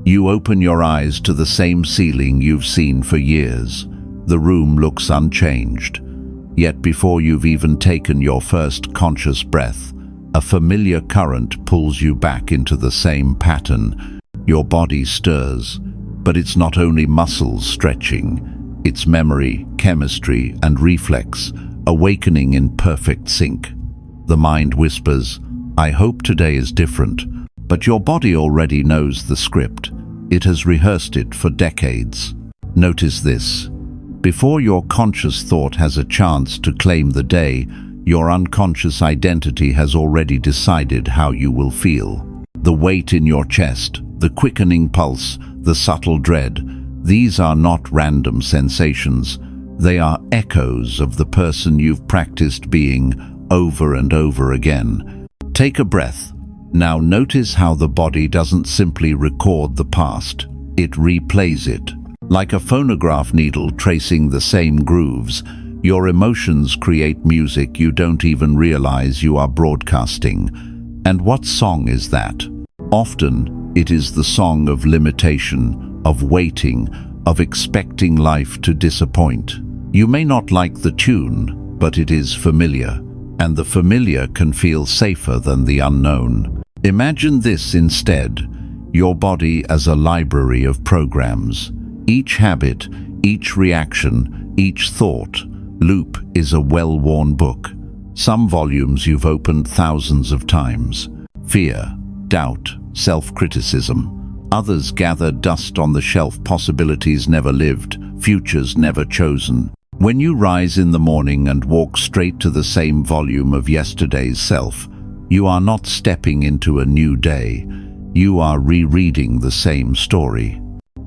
You open your eyes to the same ceiling you've seen for years. The room looks unchanged. Yet before you've even taken your first conscious breath, a familiar current pulls you back into the same pattern. Your body stirs, but it's not only muscles stretching, it's memory, chemistry, and reflex, awakening in perfect sync. The mind whispers, "I hope today is different," but your body already knows the script. It has rehearsed it for decades. Notice this. Before your conscious thought has a chance to claim the day, your unconscious identity has already decided how you will feel. The weight in your chest, the quickening pulse, the subtle dread, these are not random sensations. They are echoes of the person you've practiced being over and over again. Take a breath. Now notice how the body doesn't simply record the past, it replays it. Like a phonograph needle tracing the same grooves, your emotions create music you don't even realize you are broadcasting. And what song is that? Often, it is the song of limitation, of waiting, of expecting life to disappoint. You may not like the tune, but it is familiar, and the familiar can feel safer than the unknown. Imagine this instead, your body as a library of programs. Each habit, each reaction, each thought loop is a well-worn book. Some volumes you've opened thousands of times. Fear, doubt, self-criticism. Others gather dust on the shelf, possibilities never lived, futures never chosen. When you rise in the morning and walk straight to the same volume of yesterday's self, you are not stepping into a new day. You are rereading the same story.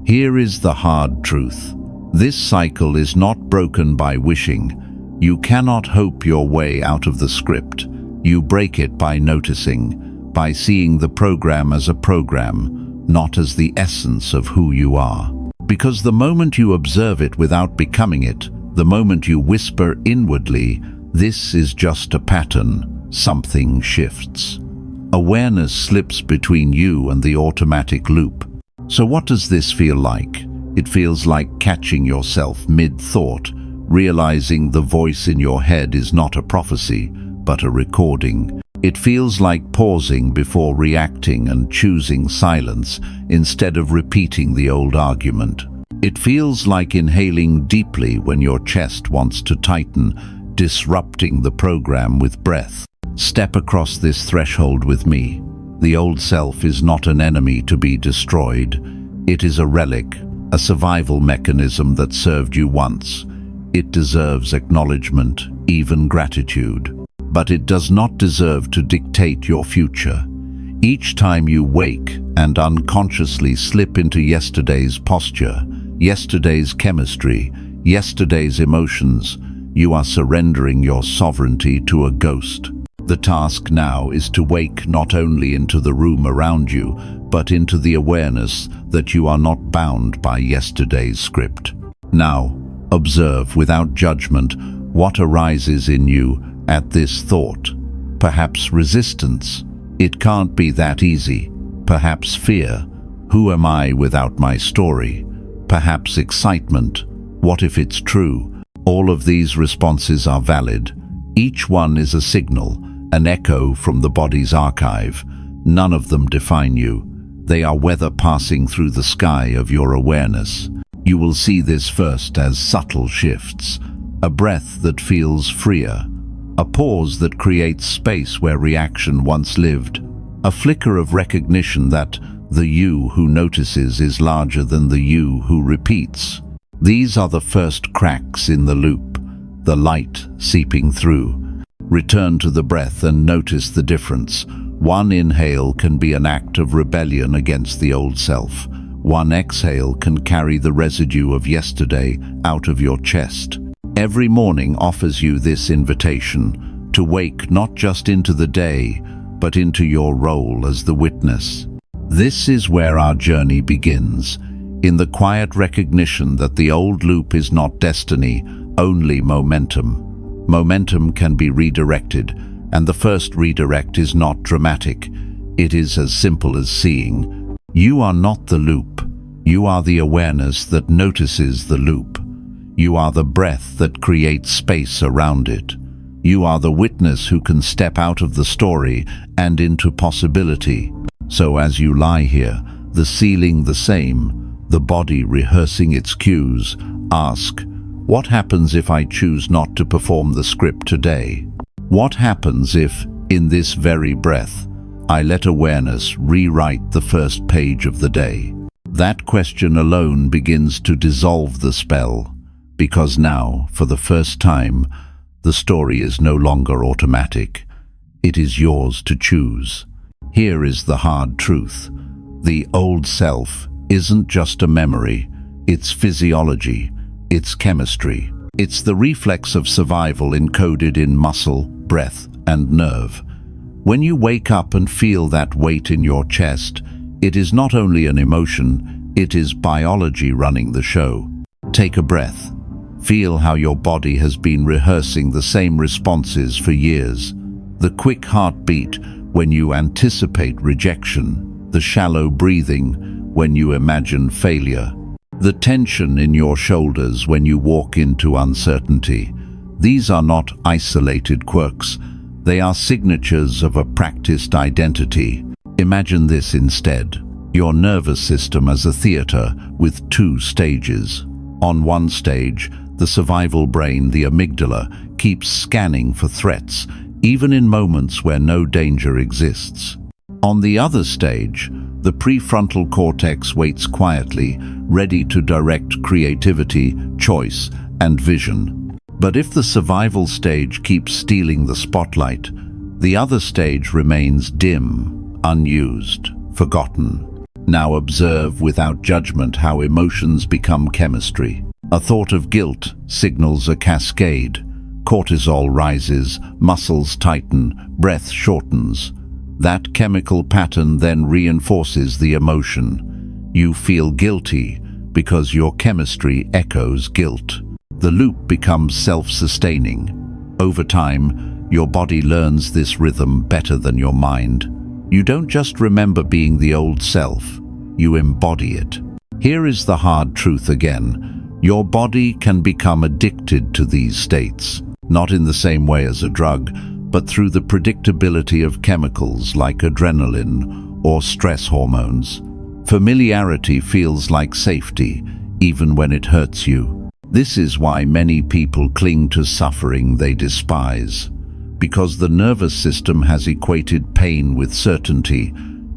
Here is the hard truth. This cycle is not broken by wishing. You cannot hope your way out of the script. You break it by noticing, by seeing the program as a program, not as the essence of who you are. Because the moment you observe it without becoming it, the moment you whisper inwardly, "This is just a pattern," something shifts. Awareness slips between you and the automatic loop. So what does this feel like? It feels like catching yourself mid-thought, realizing the voice in your head is not a prophecy, but a recording. It feels like pausing before reacting and choosing silence instead of repeating the old argument. It feels like inhaling deeply when your chest wants to tighten, disrupting the program with breath. Step across this threshold with me. The old self is not an enemy to be destroyed. It is a relic, a survival mechanism that served you once. It deserves acknowledgement, even gratitude. But it does not deserve to dictate your future. Each time you wake and unconsciously slip into yesterday's posture, yesterday's chemistry, yesterday's emotions, you are surrendering your sovereignty to a ghost. The task now is to wake not only into the room around you, but into the awareness that you are not bound by yesterday's script. Now, observe without judgment what arises in you at this thought. Perhaps resistance. It can't be that easy. Perhaps fear. Who am I without my story? Perhaps excitement. What if it's true? All of these responses are valid. Each one is a signal, an echo from the body's archive. None of them define you. They are weather passing through the sky of your awareness. You will see this first as subtle shifts, a breath that feels freer, a pause that creates space where reaction once lived, a flicker of recognition that the you who notices is larger than the you who repeats. These are the first cracks in the loop, the light seeping through. Return to the breath and notice the difference. One inhale can be an act of rebellion against the old self. One exhale can carry the residue of yesterday out of your chest. Every morning offers you this invitation to wake not just into the day, but into your role as the witness. This is where our journey begins, in the quiet recognition that the old loop is not destiny, only momentum. Momentum can be redirected, and the first redirect is not dramatic. It is as simple as seeing. You are not the loop. You are the awareness that notices the loop. You are the breath that creates space around it. You are the witness who can step out of the story and into possibility. So as you lie here, the ceiling the same, the body rehearsing its cues, ask, what happens if I choose not to perform the script today? What happens if, in this very breath, I let awareness rewrite the first page of the day? That question alone begins to dissolve the spell, because now, for the first time, the story is no longer automatic. It is yours to choose. Here is the hard truth. The old self isn't just a memory, it's physiology, it's chemistry. It's the reflex of survival encoded in muscle, breath, and nerve. When you wake up and feel that weight in your chest, it is not only an emotion, it is biology running the show. Take a breath. Feel how your body has been rehearsing the same responses for years. The quick heartbeat when you anticipate rejection, the shallow breathing when you imagine failure, the tension in your shoulders when you walk into uncertainty. These are not isolated quirks. They are signatures of a practiced identity. Imagine this instead. Your nervous system as a theater with two stages. On one stage, the survival brain, the amygdala, keeps scanning for threats, even in moments where no danger exists. On the other stage, the prefrontal cortex waits quietly, ready to direct creativity, choice, and vision. But if the survival stage keeps stealing the spotlight, the other stage remains dim, unused, forgotten. Now observe without judgment how emotions become chemistry. A thought of guilt signals a cascade. Cortisol rises, muscles tighten, breath shortens. That chemical pattern then reinforces the emotion. You feel guilty because your chemistry echoes guilt. The loop becomes self-sustaining. Over time, your body learns this rhythm better than your mind. You don't just remember being the old self, you embody it. Here is the hard truth again. Your body can become addicted to these states, not in the same way as a drug, but through the predictability of chemicals like adrenaline or stress hormones. Familiarity feels like safety, even when it hurts you. This is why many people cling to suffering they despise, because the nervous system has equated pain with certainty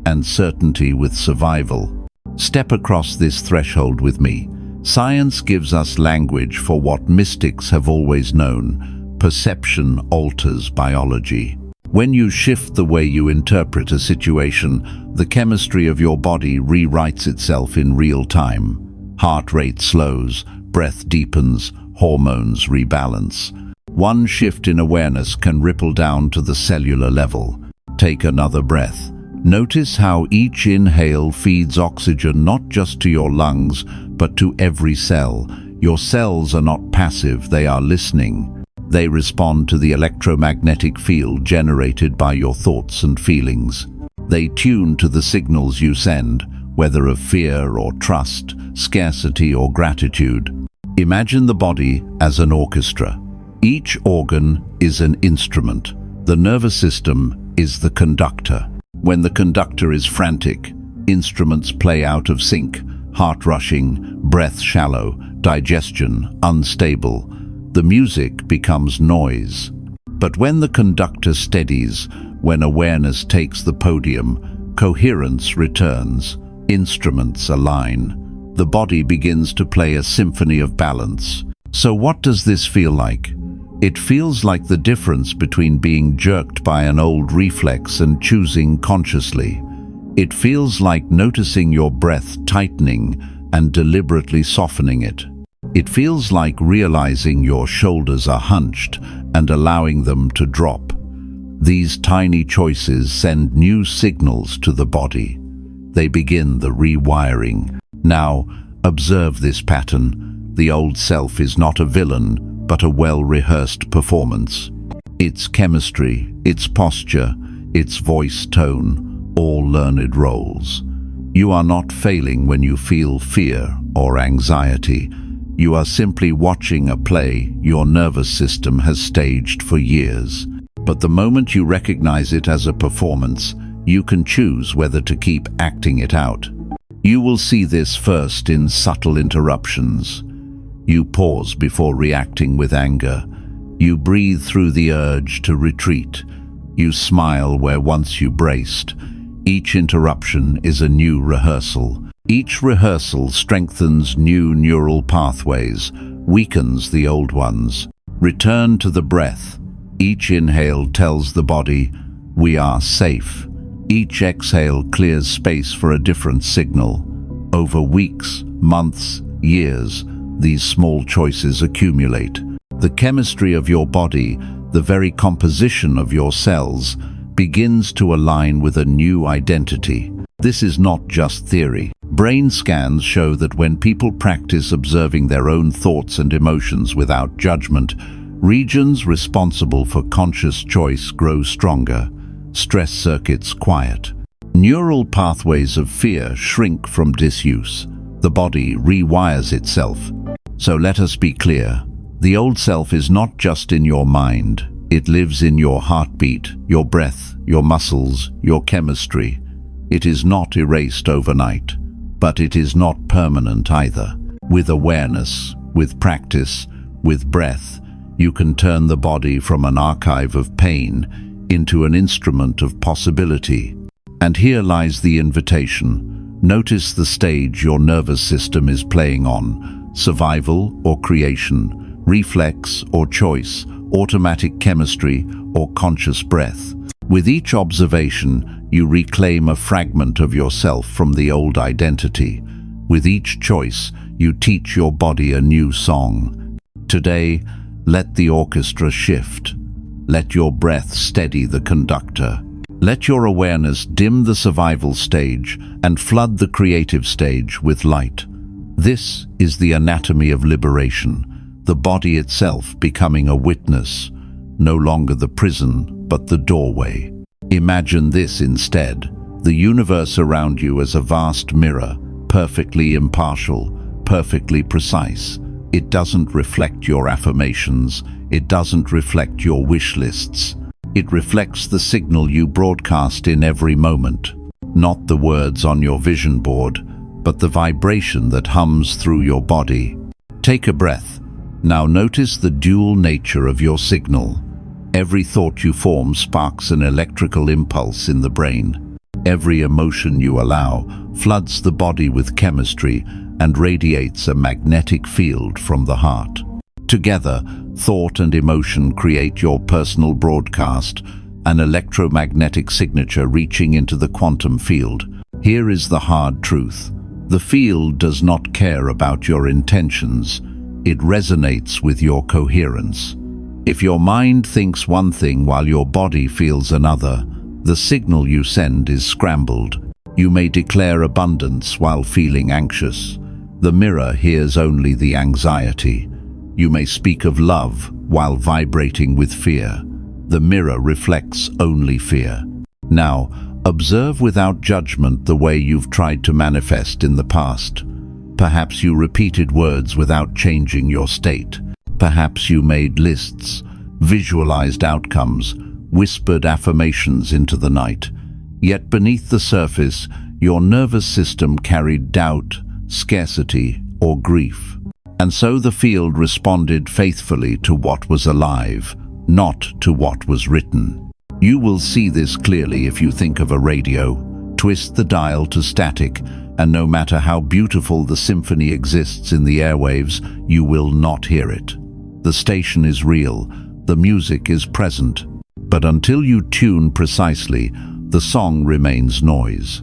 and certainty with survival. Step across this threshold with me. Science gives us language for what mystics have always known. Perception alters biology. When you shift the way you interpret a situation, the chemistry of your body rewrites itself in real time. Heart rate slows, breath deepens, hormones rebalance. One shift in awareness can ripple down to the cellular level. Take another breath. Notice how each inhale feeds oxygen not just to your lungs, but to every cell. Your cells are not passive, they are listening. They respond to the electromagnetic field generated by your thoughts and feelings. They tune to the signals you send, whether of fear or trust, scarcity or gratitude. Imagine the body as an orchestra. Each organ is an instrument. The nervous system is the conductor. When the conductor is frantic, instruments play out of sync, heart rushing, breath shallow, digestion unstable. The music becomes noise. But when the conductor steadies, when awareness takes the podium, coherence returns, instruments align. The body begins to play a symphony of balance. So what does this feel like? It feels like the difference between being jerked by an old reflex and choosing consciously. It feels like noticing your breath tightening and deliberately softening it. It feels like realizing your shoulders are hunched and allowing them to drop. These tiny choices send new signals to the body. They begin the rewiring. Now, observe this pattern. The old self is not a villain, but a well-rehearsed performance. Its chemistry, its posture, its voice tone, all learned roles. You are not failing when you feel fear or anxiety. You are simply watching a play your nervous system has staged for years. But the moment you recognize it as a performance, you can choose whether to keep acting it out. You will see this first in subtle interruptions. You pause before reacting with anger. You breathe through the urge to retreat. You smile where once you braced. Each interruption is a new rehearsal. Each rehearsal strengthens new neural pathways, weakens the old ones. Return to the breath. Each inhale tells the body, we are safe. Each exhale clears space for a different signal. Over weeks, months, years, these small choices accumulate. The chemistry of your body, the very composition of your cells, begins to align with a new identity. This is not just theory. Brain scans show that when people practice observing their own thoughts and emotions without judgment, regions responsible for conscious choice grow stronger, stress circuits quiet. Neural pathways of fear shrink from disuse. The body rewires itself. So let us be clear. The old self is not just in your mind. It lives in your heartbeat, your breath, your muscles, your chemistry. It is not erased overnight, but it is not permanent either. With awareness, with practice, with breath, you can turn the body from an archive of pain into an instrument of possibility. And here lies the invitation. Notice the stage your nervous system is playing on: survival or creation, reflex or choice, automatic chemistry or conscious breath. With each observation, you reclaim a fragment of yourself from the old identity. With each choice, you teach your body a new song. Today, let the orchestra shift. Let your breath steady the conductor. Let your awareness dim the survival stage and flood the creative stage with light. This is the anatomy of liberation. The body itself becoming a witness, no longer the prison, but the doorway. Imagine this instead: the universe around you as a vast mirror, perfectly impartial, perfectly precise. It doesn't reflect your affirmations, it doesn't reflect your wish lists. It reflects the signal you broadcast in every moment. Not the words on your vision board, but the vibration that hums through your body. Take a breath. Now notice the dual nature of your signal. Every thought you form sparks an electrical impulse in the brain. Every emotion you allow floods the body with chemistry and radiates a magnetic field from the heart. Together, thought and emotion create your personal broadcast, an electromagnetic signature reaching into the quantum field. Here is the hard truth. The field does not care about your intentions. It resonates with your coherence. If your mind thinks one thing while your body feels another, the signal you send is scrambled. You may declare abundance while feeling anxious. The mirror hears only the anxiety. You may speak of love while vibrating with fear. The mirror reflects only fear. Now, observe without judgment the way you've tried to manifest in the past. Perhaps you repeated words without changing your state. Perhaps you made lists, visualized outcomes, whispered affirmations into the night. Yet beneath the surface, your nervous system carried doubt, scarcity, or grief. And so the field responded faithfully to what was alive, not to what was written. You will see this clearly if you think of a radio. Twist the dial to static, and no matter how beautiful the symphony exists in the airwaves, you will not hear it. The station is real, the music is present, but until you tune precisely, the song remains noise.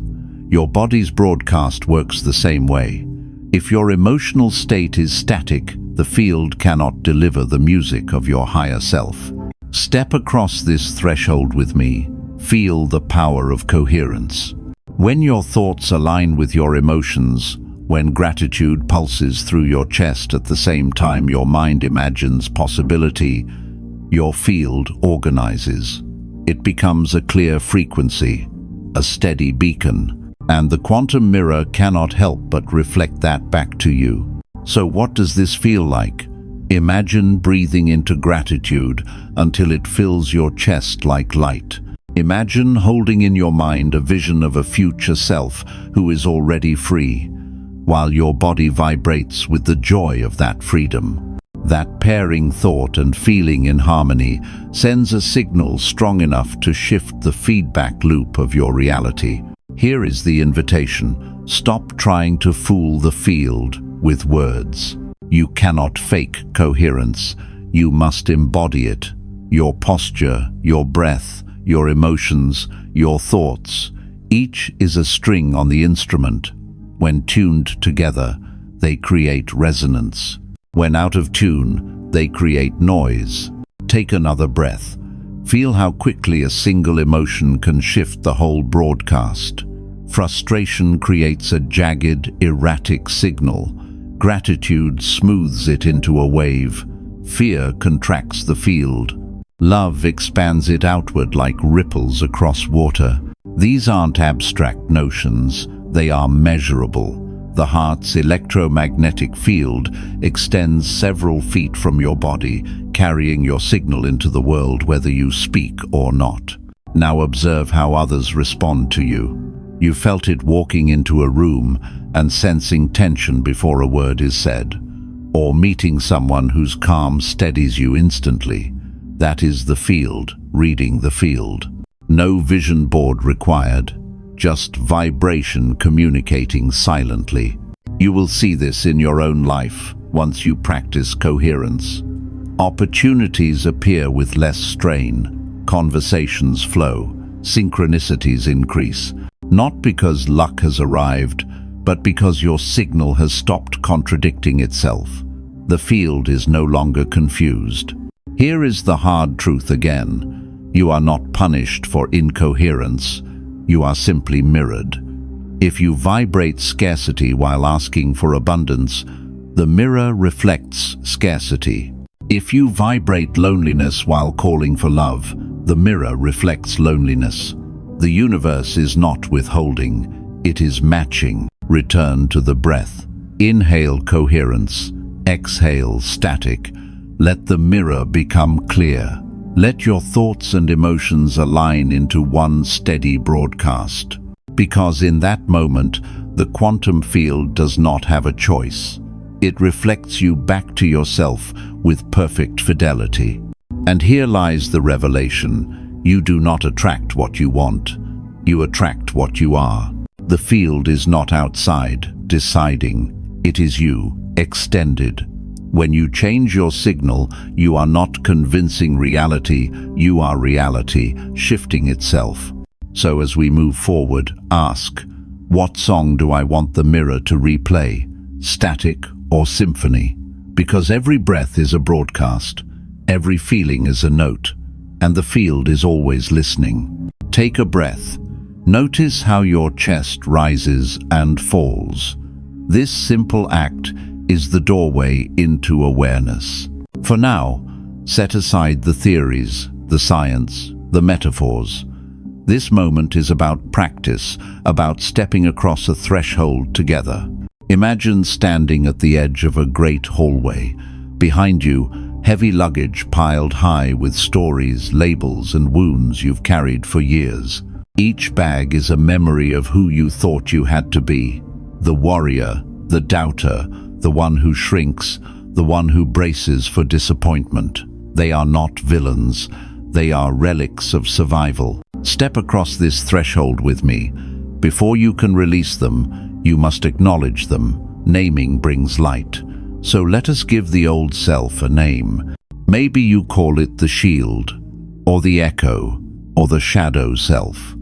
Your body's broadcast works the same way. If your emotional state is static, the field cannot deliver the music of your higher self. Step across this threshold with me. Feel the power of coherence. When your thoughts align with your emotions, when gratitude pulses through your chest at the same time your mind imagines possibility, your field organizes. It becomes a clear frequency, a steady beacon. And the quantum mirror cannot help but reflect that back to you. So what does this feel like? Imagine breathing into gratitude until it fills your chest like light. Imagine holding in your mind a vision of a future self who is already free, while your body vibrates with the joy of that freedom. That pairing thought and feeling in harmony sends a signal strong enough to shift the feedback loop of your reality. Here is the invitation. Stop trying to fool the field with words. You cannot fake coherence. You must embody it. Your posture, your breath, your emotions, your thoughts, each is a string on the instrument. When tuned together, they create resonance. When out of tune, they create noise. Take another breath. Feel how quickly a single emotion can shift the whole broadcast. Frustration creates a jagged, erratic signal. Gratitude smooths it into a wave. Fear contracts the field. Love expands it outward like ripples across water. These aren't abstract notions, they are measurable. The heart's electromagnetic field extends several feet from your body, carrying your signal into the world whether you speak or not. Now observe how others respond to you. You felt it walking into a room and sensing tension before a word is said, or meeting someone whose calm steadies you instantly. That is the field, reading the field. No vision board required, just vibration communicating silently. You will see this in your own life once you practice coherence. Opportunities appear with less strain, conversations flow, synchronicities increase. Not because luck has arrived, but because your signal has stopped contradicting itself. The field is no longer confused. Here is the hard truth again. You are not punished for incoherence. You are simply mirrored. If you vibrate scarcity while asking for abundance, the mirror reflects scarcity. If you vibrate loneliness while calling for love, the mirror reflects loneliness. The universe is not withholding, it is matching. Return to the breath. Inhale coherence, exhale static. Let the mirror become clear. Let your thoughts and emotions align into one steady broadcast. Because in that moment, the quantum field does not have a choice. It reflects you back to yourself with perfect fidelity. And here lies the revelation. You do not attract what you want. You attract what you are. The field is not outside, deciding. It is you, extended. When you change your signal, you are not convincing reality, you are reality, shifting itself. So as we move forward, ask, what song do I want the mirror to replay? Static or symphony? Because every breath is a broadcast, every feeling is a note, and the field is always listening. Take a breath. Notice how your chest rises and falls. This simple act is the doorway into awareness. For now, set aside the theories, the science, the metaphors. This moment is about practice, about stepping across a threshold together. Imagine standing at the edge of a great hallway. Behind you, heavy luggage piled high with stories, labels, and wounds you've carried for years. Each bag is a memory of who you thought you had to be. The warrior, the doubter, the one who shrinks, the one who braces for disappointment. They are not villains. They are relics of survival. Step across this threshold with me. Before you can release them, you must acknowledge them. Naming brings light. So let us give the old self a name. Maybe you call it the shield, or the echo, or the shadow self.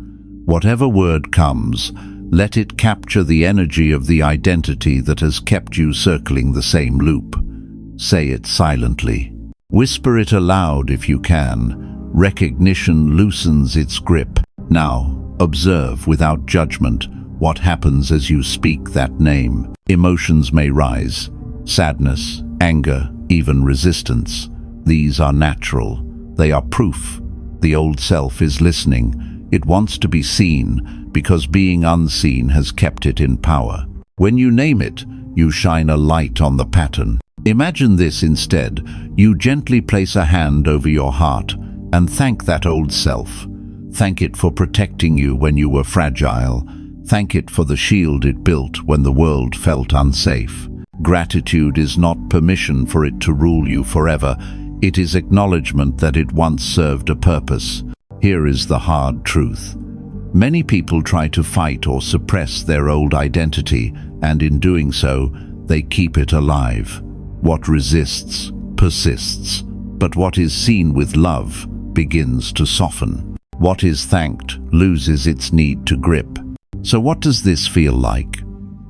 Whatever word comes, let it capture the energy of the identity that has kept you circling the same loop. Say it silently. Whisper it aloud if you can. Recognition loosens its grip. Now, observe without judgment what happens as you speak that name. Emotions may rise. Sadness, anger, even resistance. These are natural. They are proof. The old self is listening. It wants to be seen because being unseen has kept it in power. When you name it, you shine a light on the pattern. Imagine this instead. You gently place a hand over your heart and thank that old self. Thank it for protecting you when you were fragile. Thank it for the shield it built when the world felt unsafe. Gratitude is not permission for it to rule you forever. It is acknowledgement that it once served a purpose. Here is the hard truth. Many people try to fight or suppress their old identity, and in doing so, they keep it alive. What resists, persists. But what is seen with love begins to soften. What is thanked loses its need to grip. So what does this feel like?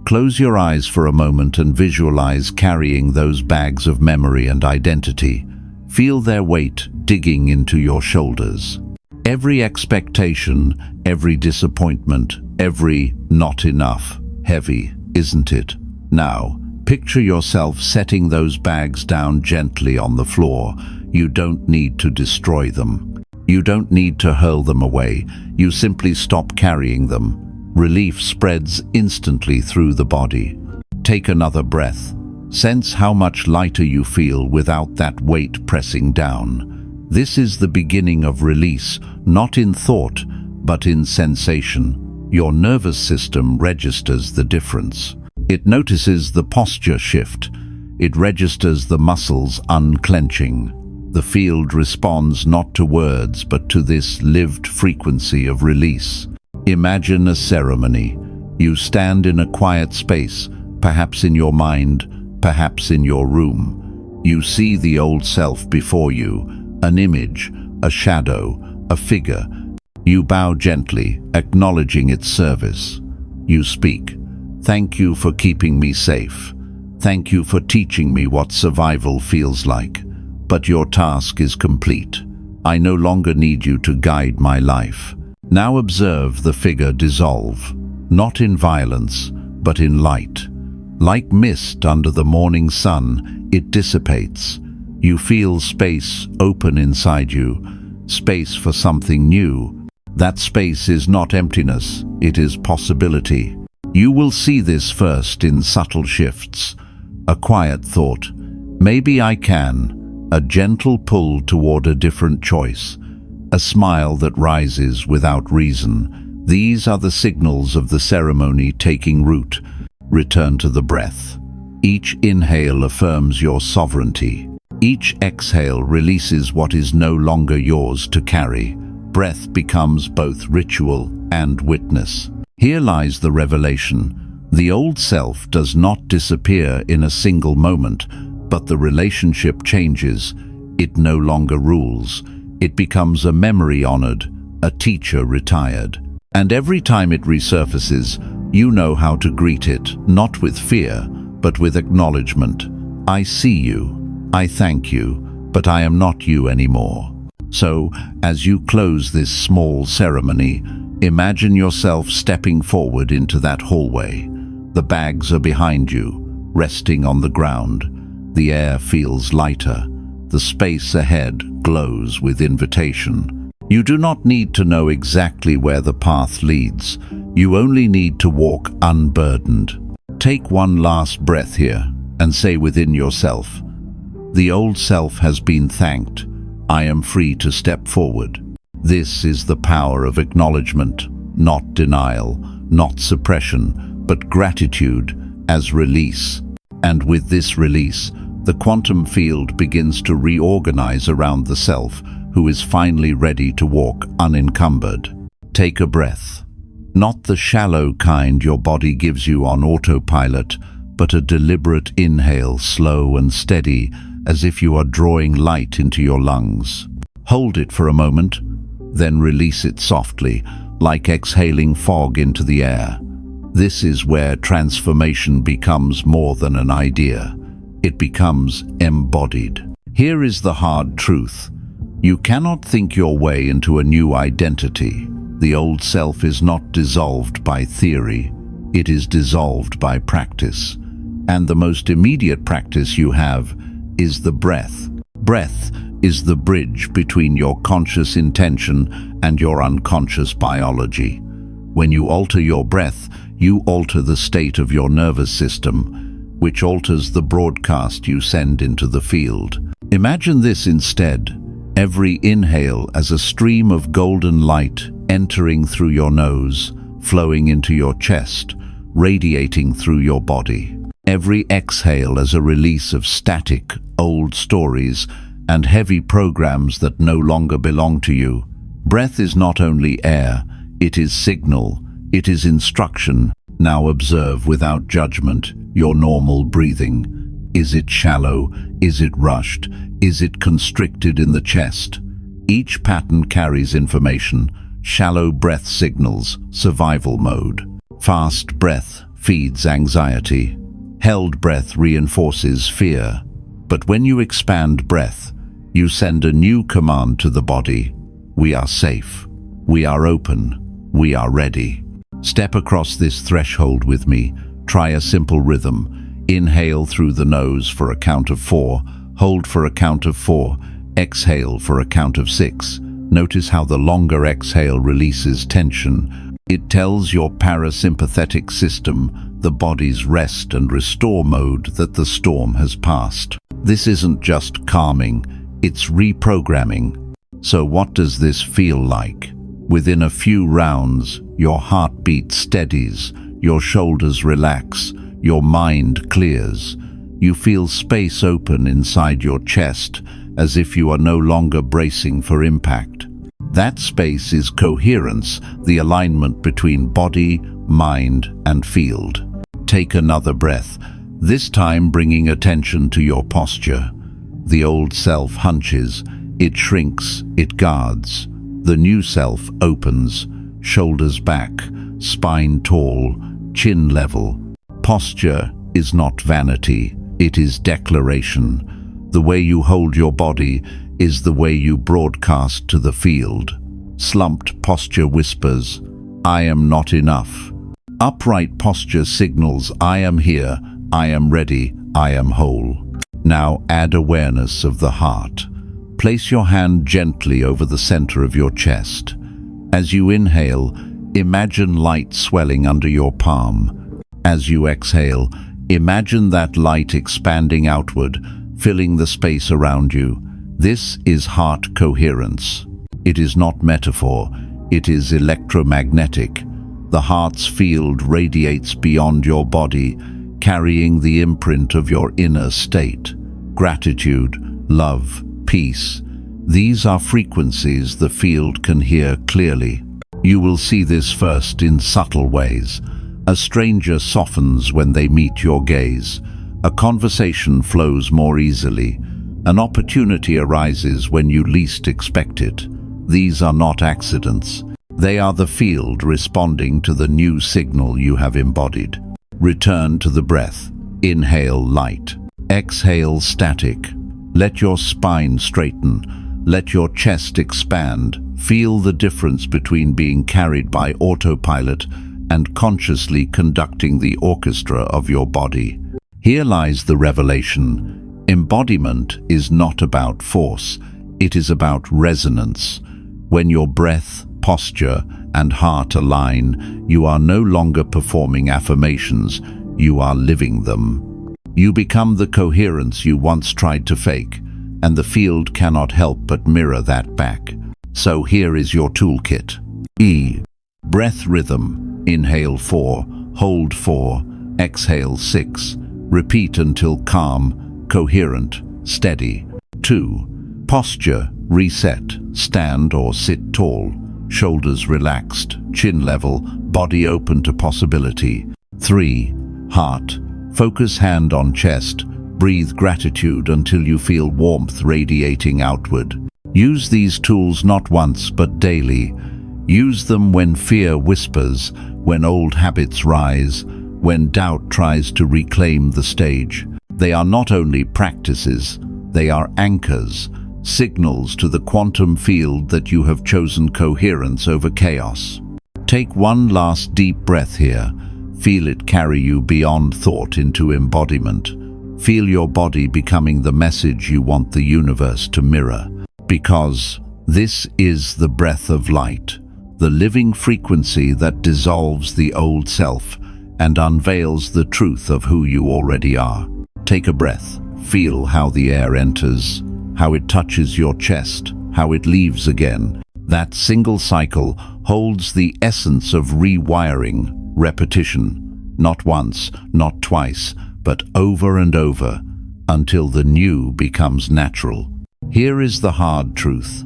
Close your eyes for a moment and visualize carrying those bags of memory and identity. Feel their weight digging into your shoulders. Every expectation, every disappointment, every not enough, heavy, isn't it? Now, picture yourself setting those bags down gently on the floor. You don't need to destroy them. You don't need to hurl them away. You simply stop carrying them. Relief spreads instantly through the body. Take another breath. Sense how much lighter you feel without that weight pressing down. This is the beginning of release, not in thought, but in sensation. Your nervous system registers the difference. It notices the posture shift. It registers the muscles unclenching. The field responds not to words, but to this lived frequency of release. Imagine a ceremony. You stand in a quiet space, perhaps in your mind, perhaps in your room. You see the old self before you, an image, a shadow, a figure. You bow gently, acknowledging its service. You speak. Thank you for keeping me safe. Thank you for teaching me what survival feels like. But your task is complete. I no longer need you to guide my life. Now observe the figure dissolve, not in violence, but in light. Like mist under the morning sun, it dissipates. You feel space open inside you, space for something new. That space is not emptiness, it is possibility. You will see this first in subtle shifts. A quiet thought, maybe I can. A gentle pull toward a different choice. A smile that rises without reason. These are the signals of the ceremony taking root. Return to the breath. Each inhale affirms your sovereignty. Each exhale releases what is no longer yours to carry. Breath becomes both ritual and witness. Here lies the revelation. The old self does not disappear in a single moment, but the relationship changes. It no longer rules. It becomes a memory honored, a teacher retired. And every time it resurfaces, you know how to greet it, not with fear, but with acknowledgement. I see you, I thank you, but I am not you anymore. So, as you close this small ceremony, imagine yourself stepping forward into that hallway. The bags are behind you, resting on the ground. The air feels lighter. The space ahead glows with invitation. You do not need to know exactly where the path leads. You only need to walk unburdened. Take one last breath here and say within yourself, the old self has been thanked. I am free to step forward. This is the power of acknowledgement, not denial, not suppression, but gratitude as release. And with this release, the quantum field begins to reorganize around the self, who is finally ready to walk unencumbered. Take a breath. Not the shallow kind your body gives you on autopilot, but a deliberate inhale, slow and steady, as if you are drawing light into your lungs. Hold it for a moment, then release it softly, like exhaling fog into the air. This is where transformation becomes more than an idea. It becomes embodied. Here is the hard truth. You cannot think your way into a new identity. The old self is not dissolved by theory. It is dissolved by practice. And the most immediate practice you have is the breath. Breath is the bridge between your conscious intention and your unconscious biology. When you alter your breath, you alter the state of your nervous system, which alters the broadcast you send into the field. Imagine this instead: every inhale as a stream of golden light entering through your nose, flowing into your chest, radiating through your body. Every exhale as a release of static, old stories and heavy programs that no longer belong to you. Breath is not only air, it is signal, it is instruction. Now observe without judgment your normal breathing. Is it shallow? Is it rushed? Is it constricted in the chest? Each pattern carries information. Shallow breath signals survival mode. Fast breath feeds anxiety. Held breath reinforces fear. But when you expand breath, you send a new command to the body. We are safe. We are open. We are ready. Step across this threshold with me. Try a simple rhythm. Inhale through the nose for a count of 4. Hold for a count of 4. Exhale for a count of 6. Notice how the longer exhale releases tension. It tells your parasympathetic system, the body's rest and restore mode, that the storm has passed. This isn't just calming, it's reprogramming. So what does this feel like? Within a few rounds, your heartbeat steadies, your shoulders relax, your mind clears. You feel space open inside your chest, as if you are no longer bracing for impact. That space is coherence, the alignment between body, mind, and field. Take another breath, this time bringing attention to your posture. The old self hunches, it shrinks, it guards. The new self opens, shoulders back, spine tall, chin level. Posture is not vanity, it is declaration. The way you hold your body is the way you broadcast to the field. Slumped posture whispers, I am not enough. Upright posture signals, I am here, I am ready, I am whole. Now add awareness of the heart. Place your hand gently over the center of your chest. As you inhale, imagine light swelling under your palm. As you exhale, imagine that light expanding outward, filling the space around you. This is heart coherence. It is not metaphor, it is electromagnetic. The heart's field radiates beyond your body, carrying the imprint of your inner state. Gratitude, love, peace. These are frequencies the field can hear clearly. You will see this first in subtle ways. A stranger softens when they meet your gaze. A conversation flows more easily. An opportunity arises when you least expect it. These are not accidents. They are the field responding to the new signal you have embodied. Return to the breath. Inhale light. Exhale static. Let your spine straighten. Let your chest expand. Feel the difference between being carried by autopilot and consciously conducting the orchestra of your body. Here lies the revelation. Embodiment is not about force. It is about resonance. When your breath, posture, and heart align, you are no longer performing affirmations, you are living them. You become the coherence you once tried to fake, and the field cannot help but mirror that back. So here is your toolkit. Breath rhythm. Inhale 4, hold 4, exhale 6. Repeat until calm, coherent, steady. 2. Posture. Reset. Stand or sit tall. Shoulders relaxed, chin level, body open to possibility. 3. Heart. Focus hand on chest. Breathe gratitude until you feel warmth radiating outward. Use these tools not once but daily. Use them when fear whispers, when old habits rise, when doubt tries to reclaim the stage. They are not only practices, they are anchors, signals to the quantum field that you have chosen coherence over chaos. Take one last deep breath here. Feel it carry you beyond thought into embodiment. Feel your body becoming the message you want the universe to mirror. Because this is the breath of light, the living frequency that dissolves the old self and unveils the truth of who you already are. Take a breath. Feel how the air enters, how it touches your chest, how it leaves again. That single cycle holds the essence of rewiring, repetition, not once, not twice, but over and over, until the new becomes natural. Here is the hard truth.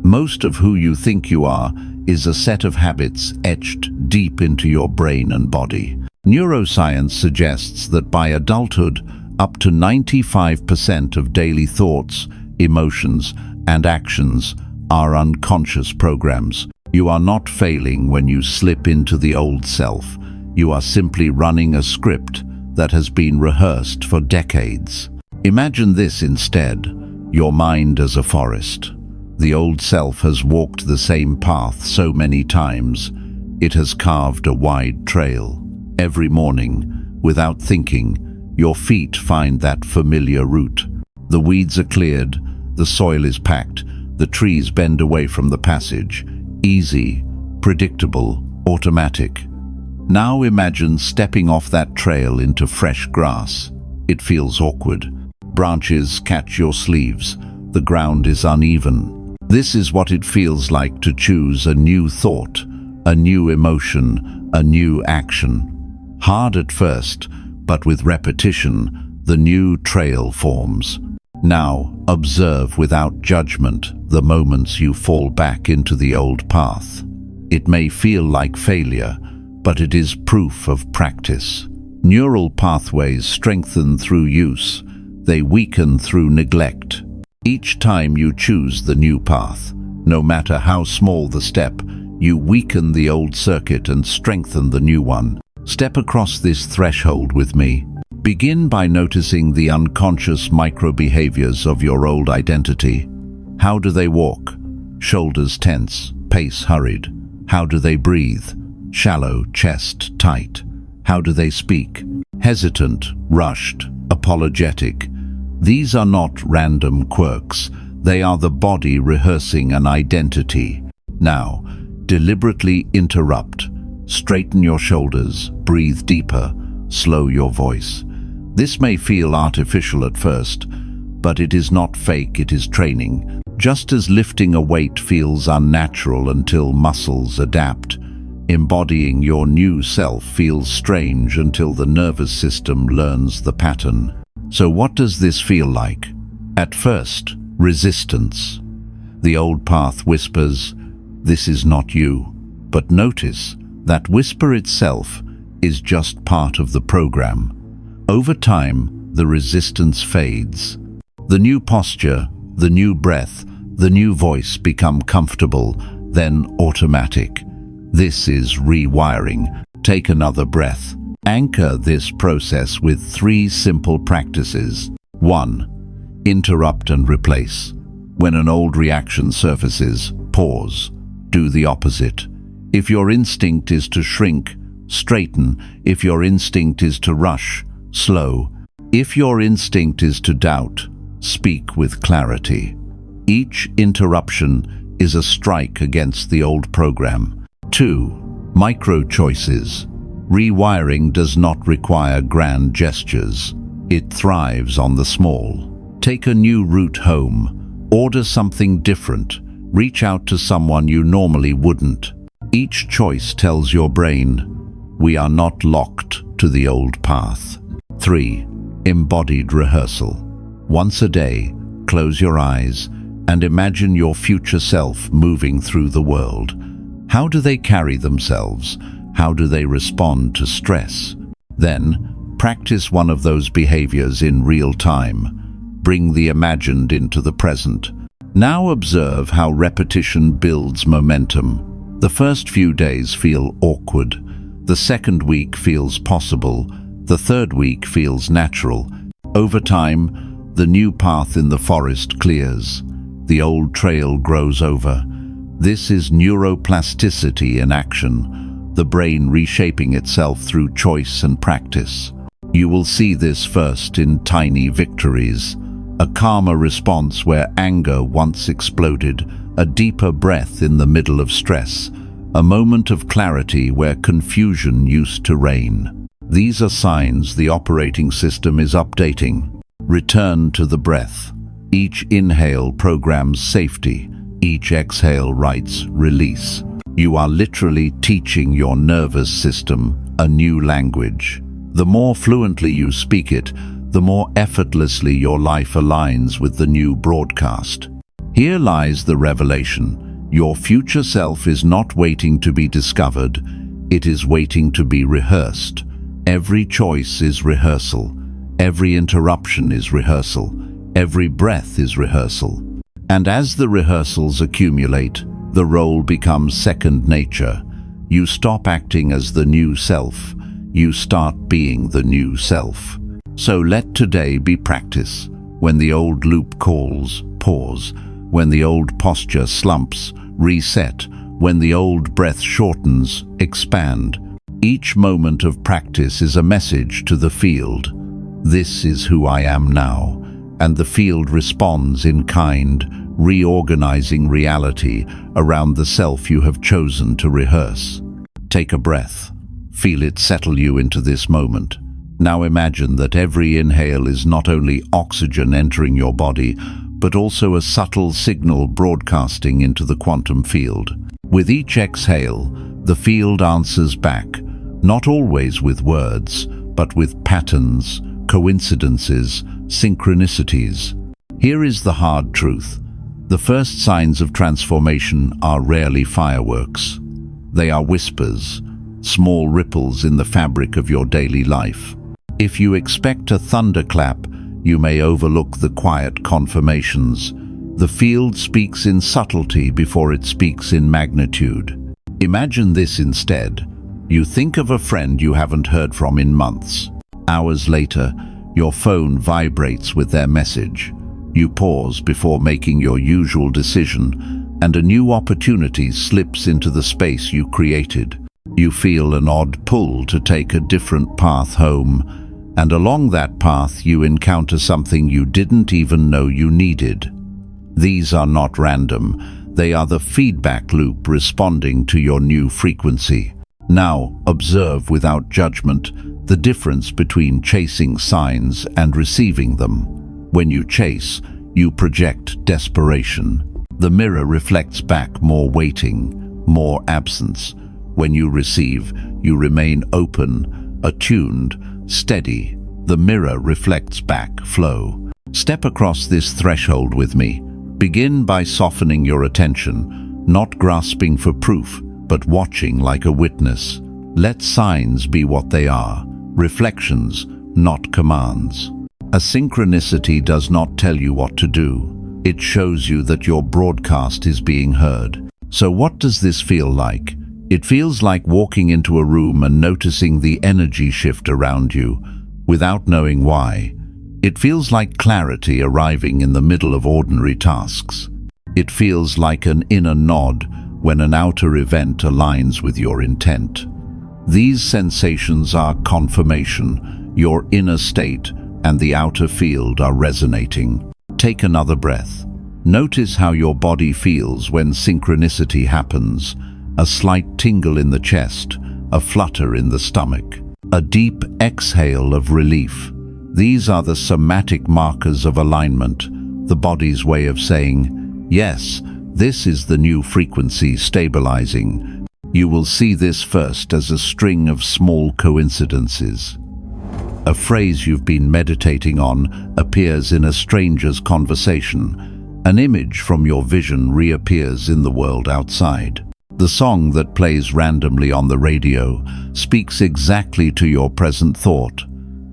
Most of who you think you are is a set of habits etched deep into your brain and body. Neuroscience suggests that by adulthood, up to 95% of daily thoughts, emotions, and actions are unconscious programs. You are not failing when you slip into the old self. You are simply running a script that has been rehearsed for decades. Imagine this instead: your mind as a forest. The old self has walked the same path so many times. It has carved a wide trail. Every morning, without thinking, your feet find that familiar route. The weeds are cleared, the soil is packed, the trees bend away from the passage. Easy, predictable, automatic. Now imagine stepping off that trail into fresh grass. It feels awkward. Branches catch your sleeves. The ground is uneven. This is what it feels like to choose a new thought, a new emotion, a new action. Hard at first, but with repetition, the new trail forms. Now, observe without judgment the moments you fall back into the old path. It may feel like failure, but it is proof of practice. Neural pathways strengthen through use. They weaken through neglect. Each time you choose the new path, no matter how small the step, you weaken the old circuit and strengthen the new one. Step across this threshold with me. Begin by noticing the unconscious micro-behaviors of your old identity. How do they walk? Shoulders tense, pace hurried. How do they breathe? Shallow, chest tight. How do they speak? Hesitant, rushed, apologetic. These are not random quirks. They are the body rehearsing an identity. Now, deliberately interrupt. Straighten your shoulders, breathe deeper, slow your voice. This may feel artificial at first, but it is not fake, it is training. Just as lifting a weight feels unnatural until muscles adapt, embodying your new self feels strange until the nervous system learns the pattern. So what does this feel like? At first, resistance. The old path whispers, "This is not you." But notice, that whisper itself is just part of the program. Over time, the resistance fades. The new posture, the new breath, the new voice become comfortable, then automatic. This is rewiring. Take another breath. Anchor this process with 3 simple practices. 1. Interrupt and replace. When an old reaction surfaces, pause. Do the opposite. If your instinct is to shrink, straighten. If your instinct is to rush, slow. If your instinct is to doubt, speak with clarity. Each interruption is a strike against the old program. 2. Micro choices. Rewiring does not require grand gestures. It thrives on the small. Take a new route home. Order something different. Reach out to someone you normally wouldn't. Each choice tells your brain, we are not locked to the old path. 3. Embodied rehearsal. Once a day, close your eyes and imagine your future self moving through the world. How do they carry themselves? How do they respond to stress? Then, practice one of those behaviors in real time. Bring the imagined into the present. Now observe how repetition builds momentum. The first few days feel awkward. The second week feels possible. The third week feels natural. Over time, the new path in the forest clears. The old trail grows over. This is neuroplasticity in action, the brain reshaping itself through choice and practice. You will see this first in tiny victories, a calmer response where anger once exploded, a deeper breath in the middle of stress, a moment of clarity where confusion used to reign. These are signs the operating system is updating. Return to the breath. Each inhale programs safety. Each exhale writes release. You are literally teaching your nervous system a new language. The more fluently you speak it, the more effortlessly your life aligns with the new broadcast. Here lies the revelation. Your future self is not waiting to be discovered. It is waiting to be rehearsed. Every choice is rehearsal. Every interruption is rehearsal. Every breath is rehearsal. And as the rehearsals accumulate, the role becomes second nature. You stop acting as the new self. You start being the new self. So let today be practice. When the old loop calls, pause. When the old posture slumps, reset. When the old breath shortens, expand. Each moment of practice is a message to the field. This is who I am now. And the field responds in kind, reorganizing reality around the self you have chosen to rehearse. Take a breath. Feel it settle you into this moment. Now imagine that every inhale is not only oxygen entering your body, but also a subtle signal broadcasting into the quantum field. With each exhale, the field answers back, not always with words, but with patterns, coincidences, synchronicities. Here is the hard truth. The first signs of transformation are rarely fireworks. They are whispers, small ripples in the fabric of your daily life. If you expect a thunderclap, you may overlook the quiet confirmations. The field speaks in subtlety before it speaks in magnitude. Imagine this instead. You think of a friend you haven't heard from in months. Hours later, your phone vibrates with their message. You pause before making your usual decision, and a new opportunity slips into the space you created. You feel an odd pull to take a different path home, and along that path you encounter something you didn't even know you needed. These are not random. They are the feedback loop responding to your new frequency. Now, observe without judgment the difference between chasing signs and receiving them. When you chase, you project desperation. The mirror reflects back more waiting, more absence. When you receive, you remain open, attuned, steady. The mirror reflects back flow. Step across this threshold with me. Begin by softening your attention, not grasping for proof, but watching like a witness. Let signs be what they are, reflections, not commands. A synchronicity does not tell you what to do. It shows you that your broadcast is being heard. So what does this feel like? It feels like walking into a room and noticing the energy shift around you, without knowing why. It feels like clarity arriving in the middle of ordinary tasks. It feels like an inner nod when an outer event aligns with your intent. These sensations are confirmation. Your inner state and the outer field are resonating. Take another breath. Notice how your body feels when synchronicity happens. A slight tingle in the chest, a flutter in the stomach, a deep exhale of relief. These are the somatic markers of alignment, the body's way of saying, yes, this is the new frequency stabilizing. You will see this first as a string of small coincidences. A phrase you've been meditating on appears in a stranger's conversation. An image from your vision reappears in the world outside. The song that plays randomly on the radio speaks exactly to your present thought.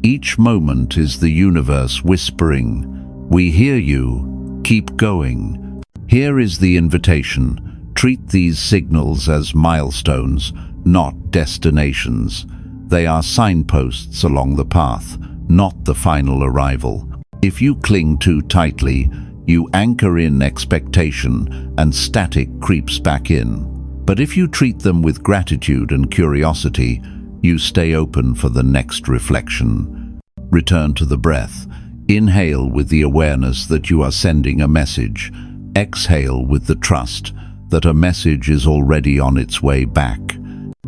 Each moment is the universe whispering, "We hear you, keep going." Here is the invitation. Treat these signals as milestones, not destinations. They are signposts along the path, not the final arrival. If you cling too tightly, you anchor in expectation and static creeps back in. But if you treat them with gratitude and curiosity, you stay open for the next reflection. Return to the breath. Inhale with the awareness that you are sending a message. Exhale with the trust that a message is already on its way back.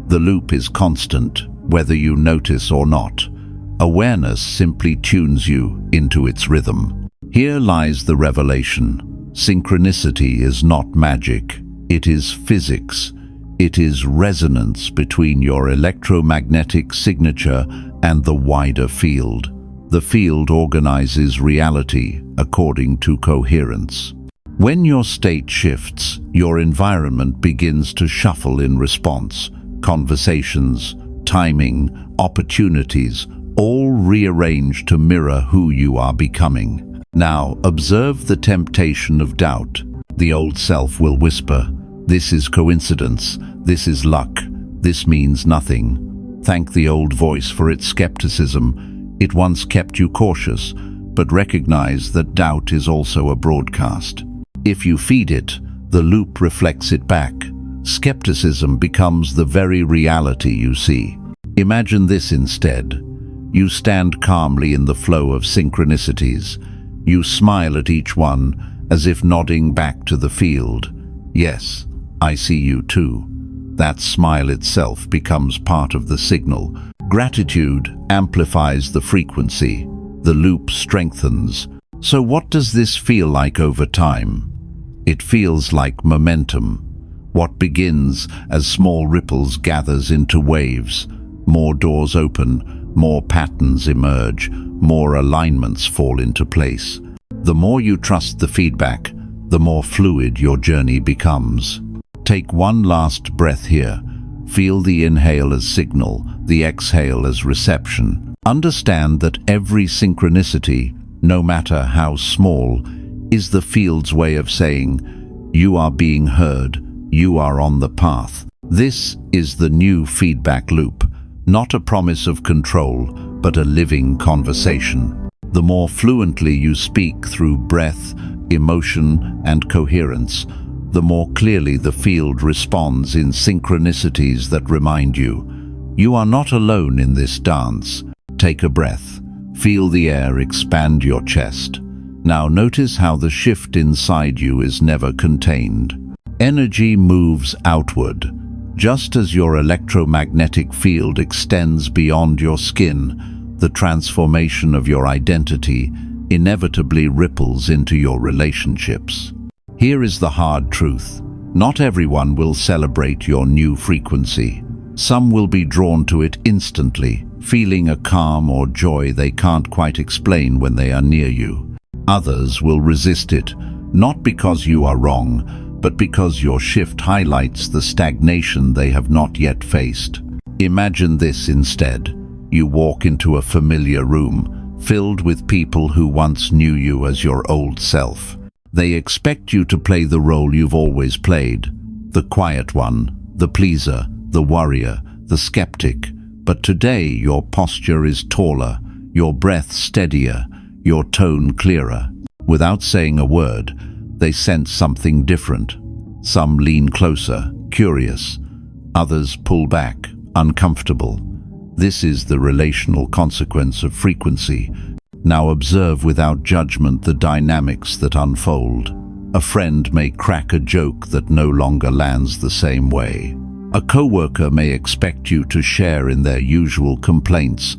The loop is constant, whether you notice or not. Awareness simply tunes you into its rhythm. Here lies the revelation. Synchronicity is not magic. It is physics. It is resonance between your electromagnetic signature and the wider field. The field organizes reality according to coherence. When your state shifts, your environment begins to shuffle in response. Conversations, timing, opportunities, all rearranged to mirror who you are becoming. Now, observe the temptation of doubt. The old self will whisper, "This is coincidence, this is luck, this means nothing." Thank the old voice for its skepticism. It once kept you cautious, but recognize that doubt is also a broadcast. If you feed it, the loop reflects it back. Skepticism becomes the very reality you see. Imagine this instead. You stand calmly in the flow of synchronicities. You smile at each one, as if nodding back to the field. Yes, I see you too. That smile itself becomes part of the signal. Gratitude amplifies the frequency. The loop strengthens. So what does this feel like over time? It feels like momentum. What begins as small ripples gathers into waves. More doors open, more patterns emerge, more alignments fall into place. The more you trust the feedback, the more fluid your journey becomes. Take one last breath here. Feel the inhale as signal, the exhale as reception. Understand that every synchronicity, no matter how small, is the field's way of saying, "You are being heard, you are on the path." This is the new feedback loop, not a promise of control, but a living conversation. The more fluently you speak through breath, emotion, and coherence, the more clearly the field responds in synchronicities that remind you, you are not alone in this dance. Take a breath. Feel the air expand your chest. Now notice how the shift inside you is never contained. Energy moves outward. Just as your electromagnetic field extends beyond your skin, the transformation of your identity inevitably ripples into your relationships. Here is the hard truth. Not everyone will celebrate your new frequency. Some will be drawn to it instantly, feeling a calm or joy they can't quite explain when they are near you. Others will resist it, not because you are wrong, but because your shift highlights the stagnation they have not yet faced. Imagine this instead. You walk into a familiar room, filled with people who once knew you as your old self. They expect you to play the role you've always played, the quiet one, the pleaser, the worrier, the skeptic. But today your posture is taller, your breath steadier, your tone clearer. Without saying a word, they sense something different. Some lean closer, curious. Others pull back, uncomfortable. This is the relational consequence of frequency. Now observe without judgment the dynamics that unfold. A friend may crack a joke that no longer lands the same way. A coworker may expect you to share in their usual complaints,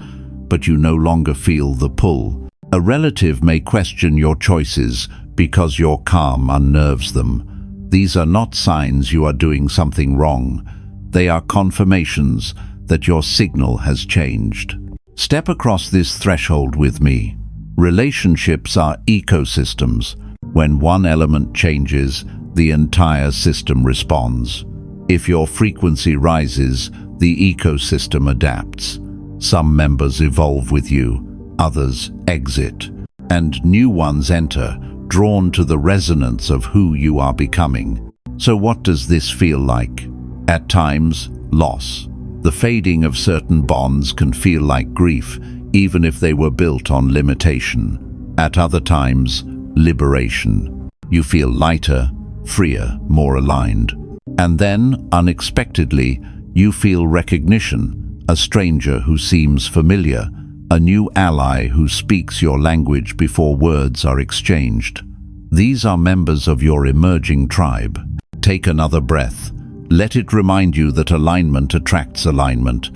but you no longer feel the pull. A relative may question your choices because your calm unnerves them. These are not signs you are doing something wrong. They are confirmations that your signal has changed. Step across this threshold with me. Relationships are ecosystems. When one element changes, the entire system responds. If your frequency rises, the ecosystem adapts. Some members evolve with you, others exit, and new ones enter, drawn to the resonance of who you are becoming. So what does this feel like? At times, loss. The fading of certain bonds can feel like grief, even if they were built on limitation. At other times, liberation. You feel lighter, freer, more aligned. And then, unexpectedly, you feel recognition, a stranger who seems familiar, a new ally who speaks your language before words are exchanged. These are members of your emerging tribe. Take another breath. Let it remind you that alignment attracts alignment.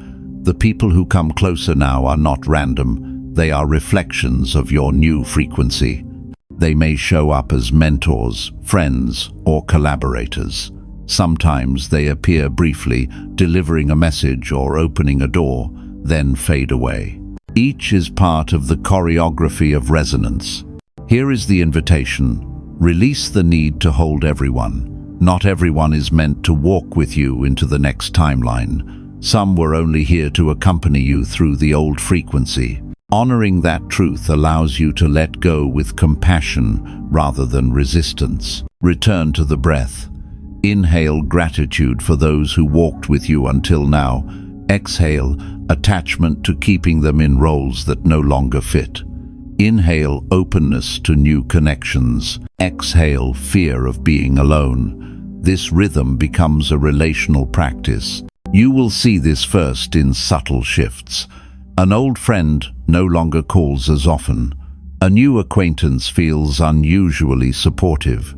The people who come closer now are not random. They are reflections of your new frequency. They may show up as mentors, friends, or collaborators. Sometimes they appear briefly, delivering a message or opening a door, then fade away. Each is part of the choreography of resonance. Here is the invitation. Release the need to hold everyone. Not everyone is meant to walk with you into the next timeline. Some were only here to accompany you through the old frequency. Honoring that truth allows you to let go with compassion rather than resistance. Return to the breath. Inhale gratitude for those who walked with you until now. Exhale attachment to keeping them in roles that no longer fit. Inhale openness to new connections. Exhale fear of being alone. This rhythm becomes a relational practice. You will see this first in subtle shifts. An old friend no longer calls as often. A new acquaintance feels unusually supportive.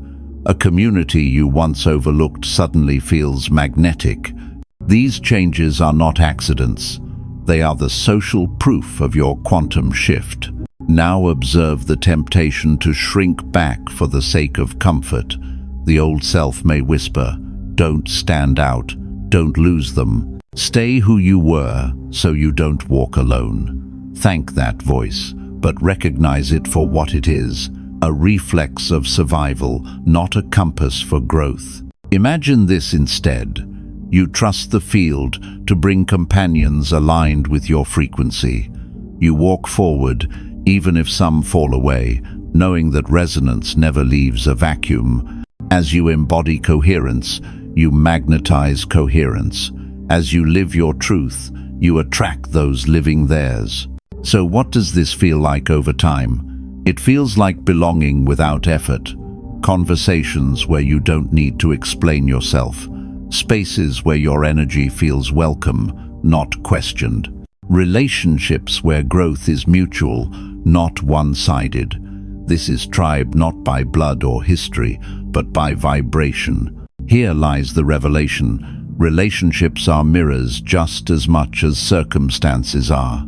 A community you once overlooked suddenly feels magnetic. These changes are not accidents. They are the social proof of your quantum shift. Now observe the temptation to shrink back for the sake of comfort. The old self may whisper, "Don't stand out, don't lose them. Stay who you were so you don't walk alone." Thank that voice, but recognize it for what it is, a reflex of survival, not a compass for growth. Imagine this instead. You trust the field to bring companions aligned with your frequency. You walk forward, even if some fall away, knowing that resonance never leaves a vacuum. As you embody coherence, you magnetize coherence. As you live your truth, you attract those living theirs. So what does this feel like over time? It feels like belonging without effort. Conversations where you don't need to explain yourself. Spaces where your energy feels welcome, not questioned. Relationships where growth is mutual, not one-sided. This is tribe not by blood or history, but by vibration. Here lies the revelation. Relationships are mirrors just as much as circumstances are.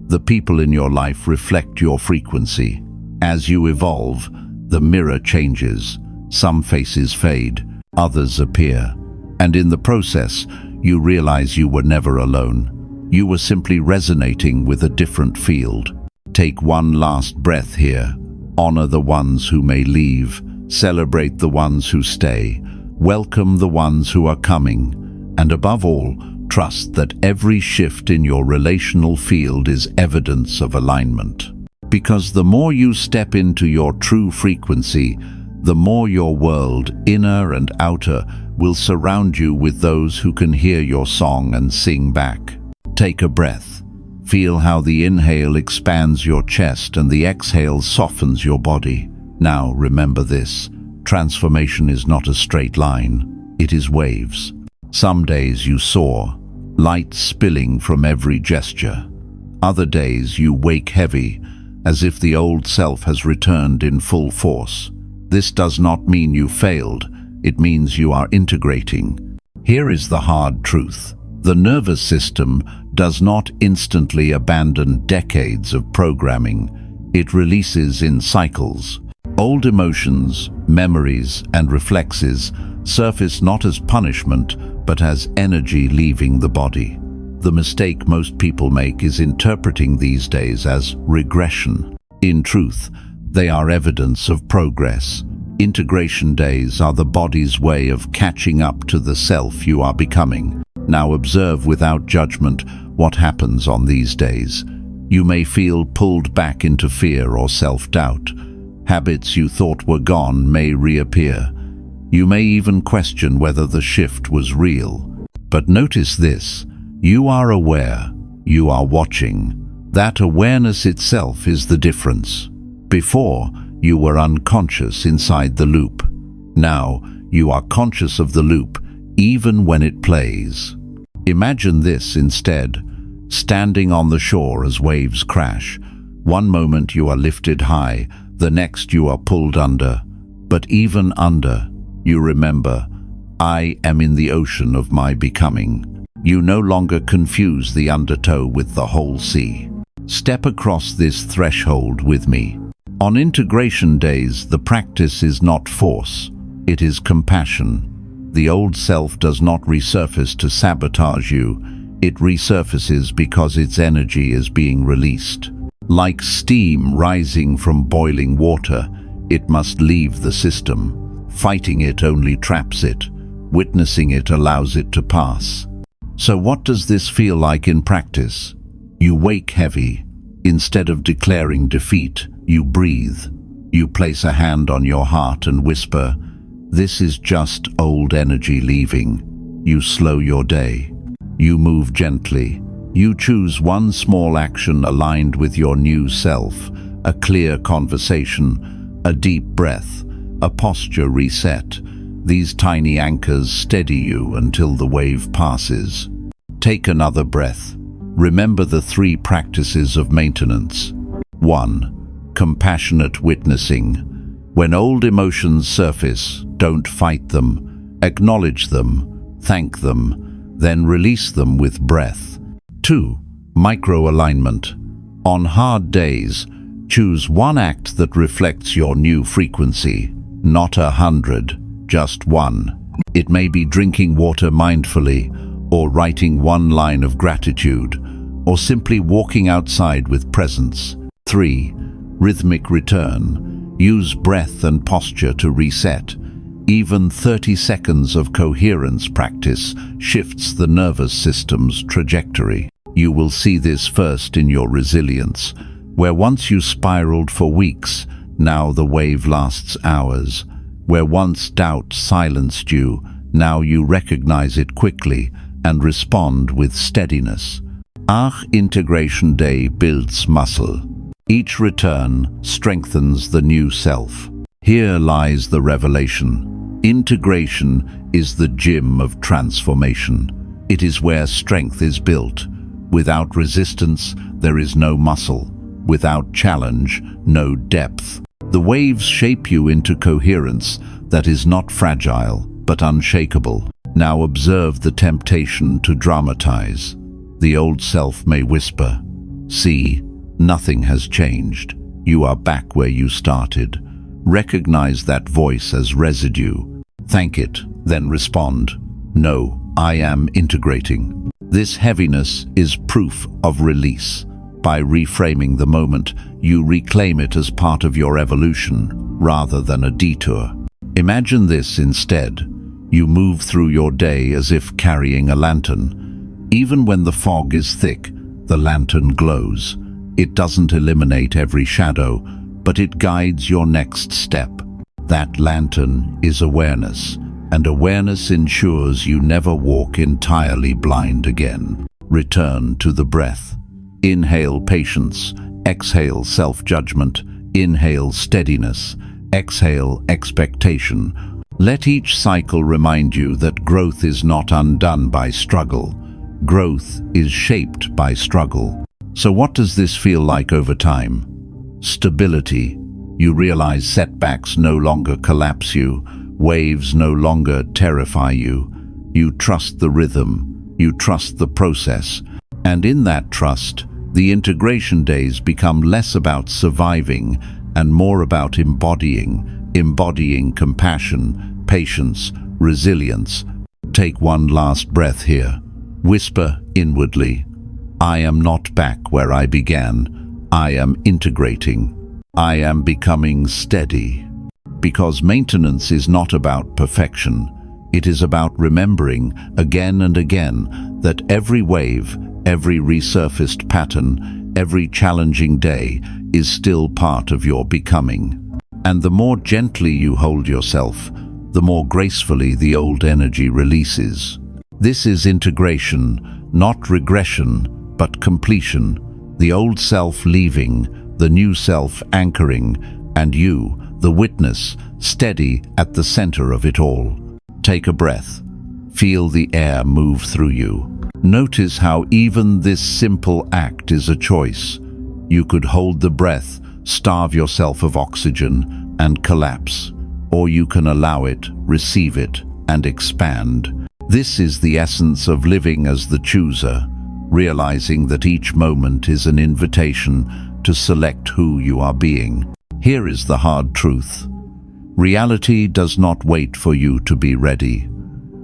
The people in your life reflect your frequency. As you evolve, the mirror changes. Some faces fade, others appear. And in the process, you realize you were never alone. You were simply resonating with a different field. Take one last breath here. Honor the ones who may leave. Celebrate the ones who stay. Welcome the ones who are coming. And above all, trust that every shift in your relational field is evidence of alignment. Because the more you step into your true frequency, the more your world, inner and outer, will surround you with those who can hear your song and sing back. Take a breath. Feel how the inhale expands your chest and the exhale softens your body. Now remember this, transformation is not a straight line, it is waves. Some days you soar, light spilling from every gesture. Other days you wake heavy, as if the old self has returned in full force. This does not mean you failed, it means you are integrating. Here is the hard truth. The nervous system does not instantly abandon decades of programming. It releases in cycles. Old emotions, memories, and reflexes surface not as punishment, but as energy leaving the body. The mistake most people make is interpreting these days as regression. In truth, they are evidence of progress. Integration days are the body's way of catching up to the self you are becoming. Now observe without judgment what happens on these days. You may feel pulled back into fear or self-doubt. Habits you thought were gone may reappear. You may even question whether the shift was real. But notice this, you are aware, you are watching. That awareness itself is the difference. Before, you were unconscious inside the loop. Now, you are conscious of the loop, even when it plays. Imagine this instead. standing on the shore as waves crash. One moment you are lifted high, the next you are pulled under. But even under, you remember, I am in the ocean of my becoming. You no longer confuse the undertow with the whole sea. Step across this threshold with me. On integration days, the practice is not force, it is compassion. The old self does not resurface to sabotage you, it resurfaces because its energy is being released. Like steam rising from boiling water, it must leave the system. Fighting it only traps it. Witnessing it allows it to pass. So what does this feel like in practice? You wake heavy. Instead of declaring defeat, you breathe. You place a hand on your heart and whisper, "This is just old energy leaving." You slow your day. You move gently. You choose one small action aligned with your new self, a clear conversation, a deep breath, a posture reset. These tiny anchors steady you until the wave passes. Take another breath. Remember the 3 practices of maintenance. 1. Compassionate witnessing. When old emotions surface, don't fight them. Acknowledge them, thank them, then release them with breath. 2. Micro-alignment. On hard days, choose one act that reflects your new frequency. Not 100, just 1. It may be drinking water mindfully, or writing one line of gratitude, or simply walking outside with presence. 3. Rhythmic return. Use breath and posture to reset. Even 30 seconds of coherence practice shifts the nervous system's trajectory. You will see this first in your resilience, where once you spiraled for weeks, now the wave lasts hours. Where once doubt silenced you, now you recognize it quickly and respond with steadiness. Our integration day builds muscle. Each return strengthens the new self. Here lies the revelation. Integration is the gym of transformation. It is where strength is built. Without resistance, there is no muscle. Without challenge, no depth. The waves shape you into coherence that is not fragile, but unshakable. Now observe the temptation to dramatize. The old self may whisper, "See, nothing has changed. You are back where you started." Recognize that voice as residue. Thank it, then respond, "No, I am integrating." This heaviness is proof of release. By reframing the moment, you reclaim it as part of your evolution, rather than a detour. Imagine this instead. You move through your day as if carrying a lantern. Even when the fog is thick, the lantern glows. It doesn't eliminate every shadow, but it guides your next step. That lantern is awareness, and awareness ensures you never walk entirely blind again. Return to the breath. Inhale patience, exhale self-judgment, inhale steadiness, exhale expectation. Let each cycle remind you that growth is not undone by struggle. Growth is shaped by struggle. So what does this feel like over time? Stability. You realize setbacks no longer collapse you, waves no longer terrify you. You trust the rhythm, you trust the process, and in that trust, the integration days become less about surviving and more about embodying compassion, patience, resilience. Take one last breath here. Whisper inwardly, "I am not back where I began. I am integrating. I am becoming steady." Because maintenance is not about perfection. It is about remembering again and again that every wave, every resurfaced pattern, every challenging day is still part of your becoming. And the more gently you hold yourself, the more gracefully the old energy releases. This is integration, not regression, but completion. The old self leaving, the new self anchoring, and you, the witness, steady at the center of it all. Take a breath. Feel the air move through you. Notice how even this simple act is a choice. You could hold the breath, starve yourself of oxygen, and collapse. Or you can allow it, receive it, and expand. This is the essence of living as the chooser, realizing that each moment is an invitation to select who you are being. Here is the hard truth. Reality does not wait for you to be ready.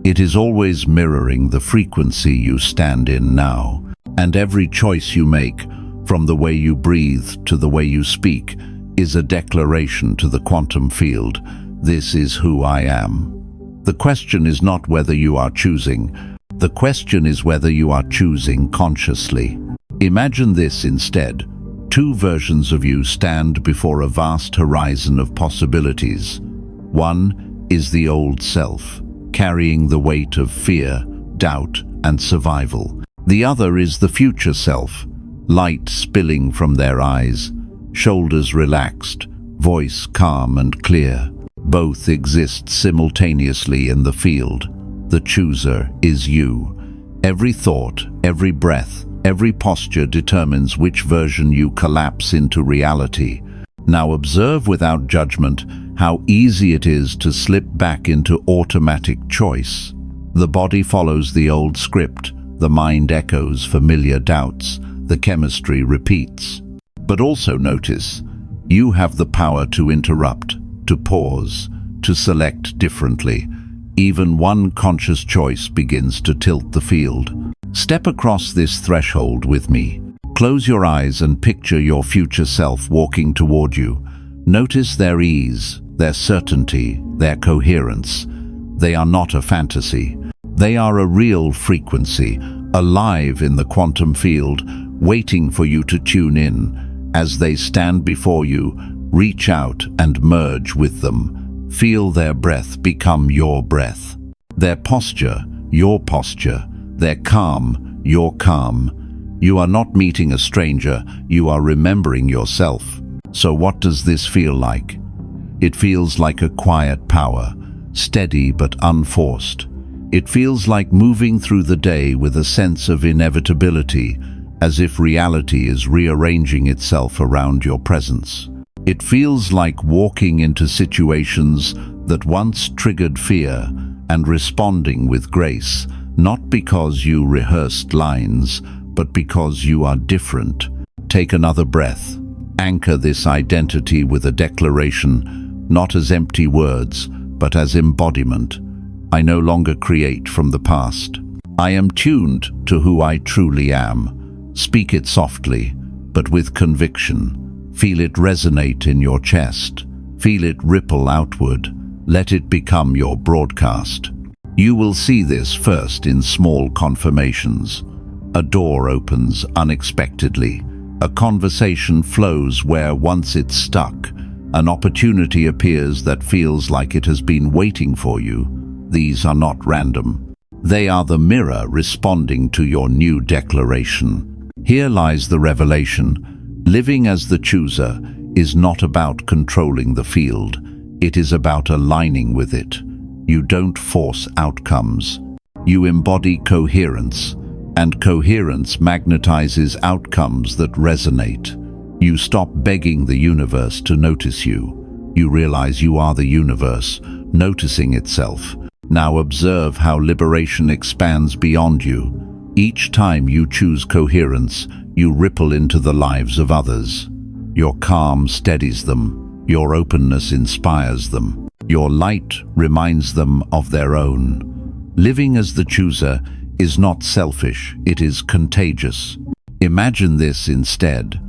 It is always mirroring the frequency you stand in now. And every choice you make, from the way you breathe to the way you speak, is a declaration to the quantum field. This is who I am. The question is not whether you are choosing. The question is whether you are choosing consciously. Imagine this instead. Two versions of you stand before a vast horizon of possibilities. One is the old self, carrying the weight of fear, doubt, and survival. The other is the future self, light spilling from their eyes, shoulders relaxed, voice calm and clear. Both exist simultaneously in the field. The chooser is you. Every thought, every breath, every posture determines which version you collapse into reality. Now observe without judgment how easy it is to slip back into automatic choice. The body follows the old script, the mind echoes familiar doubts, the chemistry repeats. But also notice, you have the power to interrupt, to pause, to select differently. Even one conscious choice begins to tilt the field. Step across this threshold with me. Close your eyes and picture your future self walking toward you. Notice their ease, their certainty, their coherence. They are not a fantasy. They are a real frequency, alive in the quantum field, waiting for you to tune in. As they stand before you, reach out and merge with them. Feel their breath become your breath. Their posture, your posture. Their calm, your calm. You are not meeting a stranger, you are remembering yourself. So what does this feel like? It feels like a quiet power, steady but unforced. It feels like moving through the day with a sense of inevitability, as if reality is rearranging itself around your presence. It feels like walking into situations that once triggered fear and responding with grace, not because you rehearsed lines, but because you are different. Take another breath. Anchor this identity with a declaration, not as empty words, but as embodiment. I no longer create from the past. I am tuned to who I truly am. Speak it softly, but with conviction. Feel it resonate in your chest. Feel it ripple outward. Let it become your broadcast. You will see this first in small confirmations. A door opens unexpectedly. A conversation flows where once it's stuck. An opportunity appears that feels like it has been waiting for you. These are not random. They are the mirror responding to your new declaration. Here lies the revelation. Living as the chooser is not about controlling the field. It is about aligning with it. You don't force outcomes. You embody coherence, and coherence magnetizes outcomes that resonate. You stop begging the universe to notice you. You realize you are the universe, noticing itself. Now observe how liberation expands beyond you. Each time you choose coherence, you ripple into the lives of others. Your calm steadies them. Your openness inspires them. Your light reminds them of their own. Living as the chooser is not selfish, it is contagious. Imagine this instead.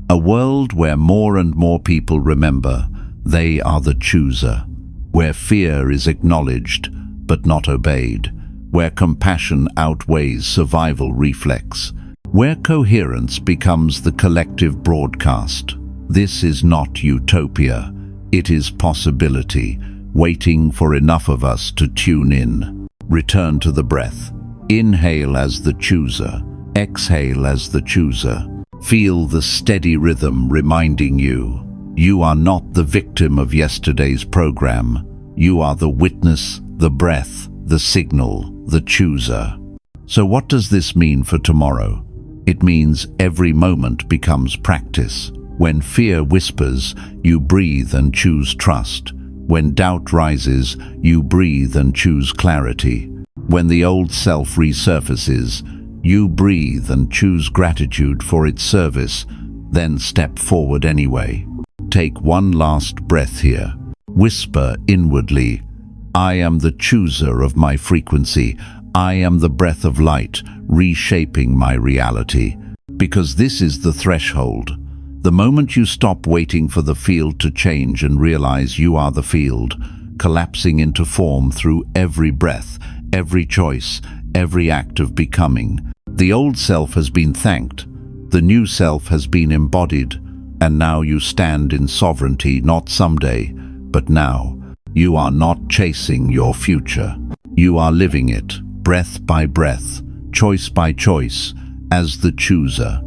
A world where more and more people remember they are the chooser. Where fear is acknowledged but not obeyed. Where compassion outweighs survival reflex. Where coherence becomes the collective broadcast. This is not utopia. It is possibility, waiting for enough of us to tune in. Return to the breath. Inhale as the chooser. Exhale as the chooser. Feel the steady rhythm reminding you. You are not the victim of yesterday's program. You are the witness, the breath, the signal, the chooser. So what does this mean for tomorrow? It means every moment becomes practice. When fear whispers, you breathe and choose trust. When doubt rises, you breathe and choose clarity. When the old self resurfaces, you breathe and choose gratitude for its service, then step forward anyway. Take one last breath here. Whisper inwardly, I am the chooser of my frequency. I am the breath of light, reshaping my reality. Because this is the threshold. The moment you stop waiting for the field to change and realize you are the field, collapsing into form through every breath, every choice, every act of becoming. The old self has been thanked, the new self has been embodied, and now you stand in sovereignty, not someday, but now. You are not chasing your future. You are living it, breath by breath, choice by choice, as the chooser.